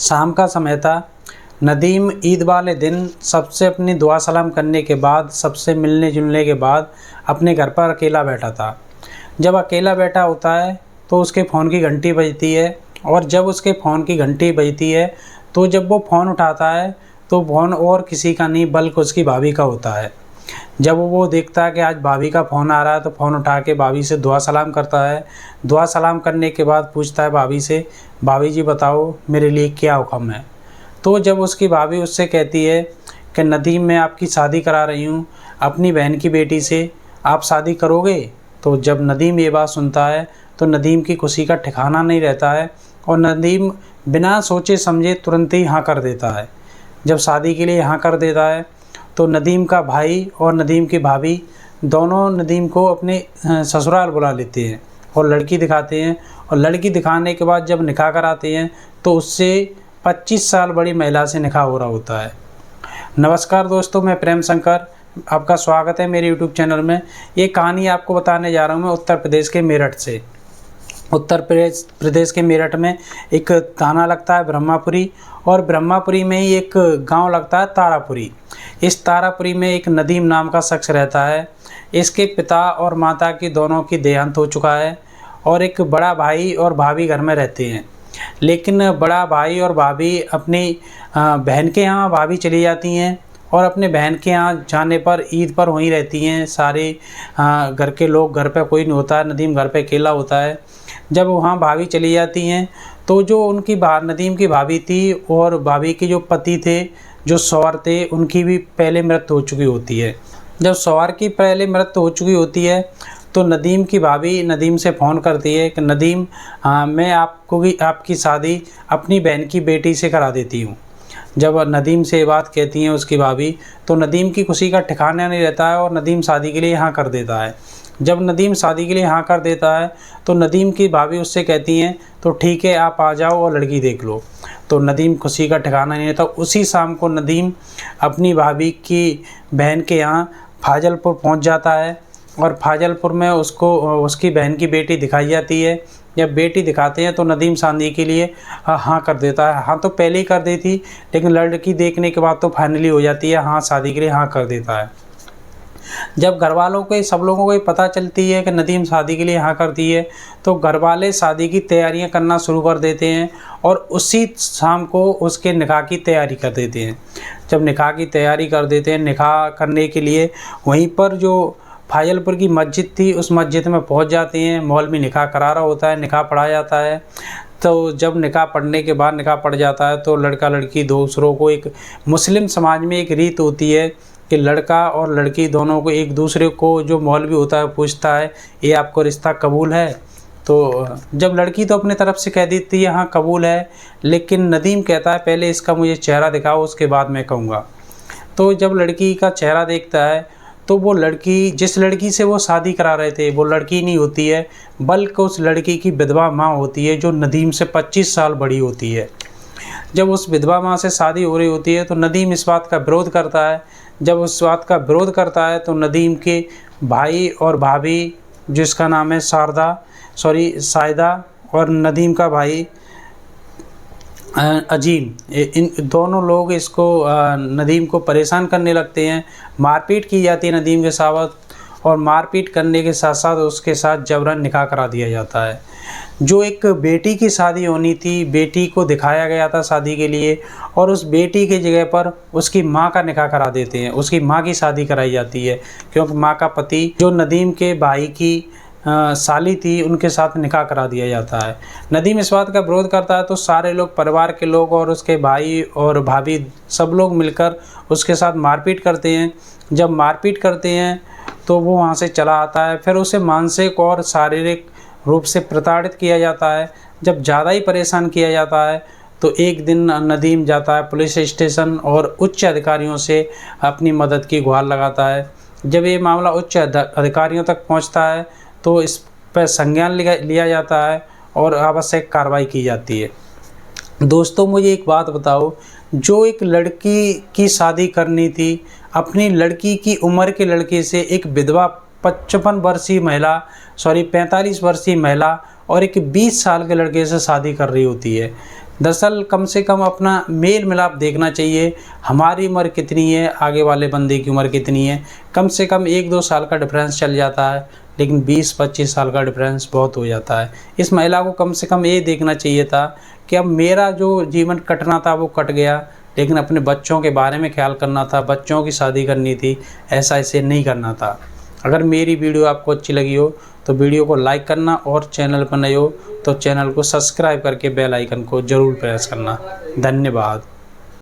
शाम का समय था। नदीम ईद वाले दिन सबसे अपनी दुआ सलाम करने के बाद, सबसे मिलने जुलने के बाद अपने घर पर अकेला बैठा था। जब अकेला बैठा होता है तो उसके फ़ोन की घंटी बजती है, और जब उसके फ़ोन की घंटी बजती है तो जब वो फ़ोन उठाता है तो फ़ोन और किसी का नहीं बल्कि उसकी भाभी का होता है। जब वो देखता है कि आज भाभी का फ़ोन आ रहा है तो फ़ोन उठा के भाभी से दुआ सलाम करता है। दुआ सलाम करने के बाद पूछता है भाभी से, भाभी जी बताओ मेरे लिए क्या हुक्म है। तो जब उसकी भाभी उससे कहती है कि नदीम मैं आपकी शादी करा रही हूँ अपनी बहन की बेटी से, आप शादी करोगे? तो जब नदीम ये बात सुनता है तो नदीम की खुशी का ठिकाना नहीं रहता है, और नदीम बिना सोचे समझे तुरंत ही हाँ कर देता है। जब शादी के लिए हाँ कर देता है तो नदीम का भाई और नदीम की भाभी दोनों नदीम को अपने ससुराल बुला लेते हैं और लड़की दिखाते हैं, और लड़की दिखाने के बाद जब निकाह कराते हैं तो उससे 25 साल बड़ी महिला से निकाह हो रहा होता है। नमस्कार दोस्तों, मैं प्रेम शंकर, आपका स्वागत है मेरे यूट्यूब चैनल में। ये कहानी आपको बताने जा रहा हूँ मैं उत्तर प्रदेश के मेरठ से। उत्तर प्रदेश के मेरठ में एक थाना लगता है ब्रह्मापुरी, और ब्रह्मापुरी में ही एक गांव लगता है तारापुरी। इस तारापुरी में एक नदीम नाम का शख्स रहता है। इसके पिता और माता की दोनों की देहांत हो चुका है, और एक बड़ा भाई और भाभी घर में रहते हैं। लेकिन बड़ा भाई और भाभी अपनी बहन के यहाँ भाभी चली जाती हैं, और अपने बहन के यहाँ जाने पर ईद पर वहीं रहती हैं। सारे घर के लोग, घर पे कोई नहीं होता है, नदीम घर पे अकेला होता है। जब वहाँ भाभी चली जाती हैं तो जो उनकी नदीम की भाभी थी और भाभी के जो पति थे, जो सवार थे, उनकी भी पहले मृत्यु हो चुकी होती है। जब सवार की पहले मृत्यु हो चुकी होती है तो नदीम की भाभी नदीम से फ़ोन करती है कि नदीम मैं आपकी शादी अपनी बहन की बेटी से करा देती हूँ। जब नदीम से ये बात कहती हैं उसकी भाभी तो नदीम की खुशी का ठिकाना नहीं रहता है, और नदीम शादी के लिए हाँ कर देता है। जब नदीम शादी के लिए हाँ कर देता है तो नदीम की भाभी उससे कहती हैं तो ठीक है आप आ जाओ और लड़की देख लो। तो नदीम खुशी का ठिकाना नहीं रहता। उसी शाम को नदीम अपनी भाभी की बहन के यहाँ फाजलपुर पहुँच जाता है, और फाजलपुर में उसको उसकी बहन की बेटी दिखाई जाती है। जब बेटी दिखाते हैं तो नदीम शादी के लिए हाँ कर देता है। हाँ तो पहले ही कर दी थी, लेकिन लड़की देखने के बाद तो फाइनली हो जाती है, हाँ शादी के लिए हाँ कर देता है। जब घर वालों को, सब लोगों को ये पता चलती है कि नदीम शादी के लिए हाँ कर दी है, तो घर वाले शादी की तैयारियां करना शुरू कर देते हैं, और उसी शाम को उसके निकाह की तैयारी कर देते हैं। जब निकाह की तैयारी कर देते हैं, निकाह करने के लिए वहीं पर जो फाजलपुर की मस्जिद थी उस मस्जिद में पहुंच जाते हैं। मौलवी निकाह करा रहा होता है, निकाह पढ़ा जाता है। तो जब निकाह पढ़ने के बाद निकाह पढ़ जाता है तो लड़का लड़की दूसरों को, एक मुस्लिम समाज में एक रीत होती है कि लड़का और लड़की दोनों को एक दूसरे को, जो मौलवी होता है पूछता है ये आपको रिश्ता कबूल है। तो जब लड़की तो अपने तरफ से कह देती है हाँ कबूल है, लेकिन नदीम कहता है पहले इसका मुझे चेहरा दिखाओ उसके बाद मैं कहूँगा। तो जब लड़की का चेहरा देखता है तो वो लड़की, जिस लड़की से वो शादी करा रहे थे, वो लड़की नहीं होती है, बल्कि उस लड़की की विधवा माँ होती है, जो नदीम से 25 साल बड़ी होती है। जब उस विधवा माँ से शादी हो रही होती है तो नदीम इस बात का विरोध करता है। जब उस बात का विरोध करता है तो नदीम के भाई और भाभी, जिसका नाम है सायदा, और नदीम का भाई अजीम, इन दोनों लोग इसको नदीम को परेशान करने लगते हैं। मारपीट की जाती है नदीम के साथ, और मारपीट करने के साथ साथ उसके साथ जबरन निकाह करा दिया जाता है। जो एक बेटी की शादी होनी थी, बेटी को दिखाया गया था शादी के लिए, और उस बेटी के जगह पर उसकी माँ का निकाह करा देते हैं, उसकी माँ की शादी कराई जाती है। क्योंकि माँ का पति, जो नदीम के भाई की साली थी, उनके साथ निकाह करा दिया जाता है। नदीम इस बात का विरोध करता है तो सारे लोग, परिवार के लोग और उसके भाई और भाभी, सब लोग मिलकर उसके साथ मारपीट करते हैं। जब मारपीट करते हैं तो वो वहाँ से चला आता है। फिर उसे मानसिक और शारीरिक रूप से प्रताड़ित किया जाता है। जब ज़्यादा ही परेशान किया जाता है तो एक दिन नदीम जाता है पुलिस स्टेशन और उच्च अधिकारियों से अपनी मदद की गुहार लगाता है। जब ये मामला उच्च अधिकारियों तक पहुंचता है तो इस पर संज्ञान लिया जाता है और आवश्यक कार्रवाई की जाती है। दोस्तों मुझे एक बात बताओ, जो एक लड़की की शादी करनी थी, अपनी लड़की की उम्र के लड़के से एक विधवा 45 वर्षीय महिला और एक 20 साल के लड़के से शादी कर रही होती है। दरअसल कम से कम अपना मेल मिलाप देखना चाहिए, हमारी उम्र कितनी है, आगे वाले बंदे की उम्र कितनी है। कम से कम 1-2 साल का डिफरेंस चल जाता है, लेकिन 20-25 साल का डिफरेंस बहुत हो जाता है। इस महिला को कम से कम ये देखना चाहिए था कि अब मेरा जो जीवन कटना था वो कट गया, लेकिन अपने बच्चों के बारे में ख्याल करना था, बच्चों की शादी करनी थी, ऐसा ऐसे नहीं करना था। अगर मेरी वीडियो आपको अच्छी लगी हो तो वीडियो को लाइक करना, और चैनल पर नए हो तो चैनल को सब्सक्राइब करके बेल आइकन को ज़रूर प्रेस करना। धन्यवाद।